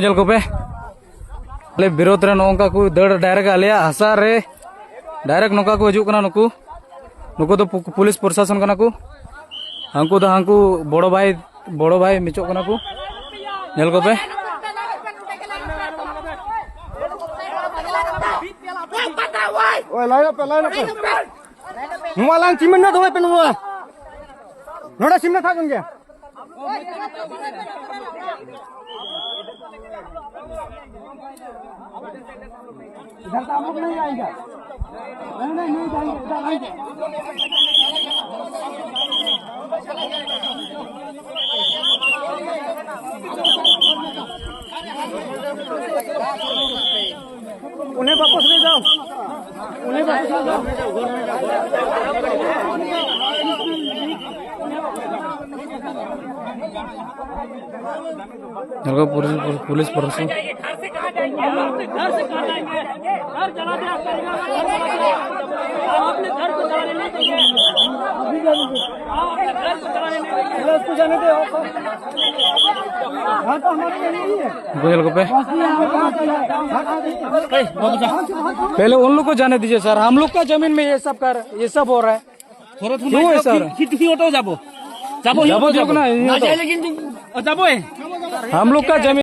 जल को पे ले विरोध रे नोंका को दड़ डायरेक्ट आलिया हसा रे डायरेक्ट नोका को हजू कना नुकु नुकु तो पुलिस प्रशासन कना को हांकु दा हांकु बड़ो भाई मिचो कना को जल को पे ओए लाइन पे मुआलांग चिमन ना थोड़े पे नुआ नोड़ा सिमना था गंगे इधर तो हम लोग नहीं आएंगे नहीं जाएंगे इधर आएंगे उन्हें वापस ले जाओ उन्हें वापस ले जाओ पुलिस प्रशासन घर से कहाँ जाएंगे घर चला दे अपने घर को चलाने नहीं देंगे अपने घर को चलाने नहीं देंगे उसको जाने दो हाँ तो हमारे नहीं है गोयल को पे पहले उन लोग को जाने दीजिए सर हम लोग का जमीन में ये सब हो रहा है क्यों है सर जाबो जाबो ना लेकिन जाबो हम लोग का जमीन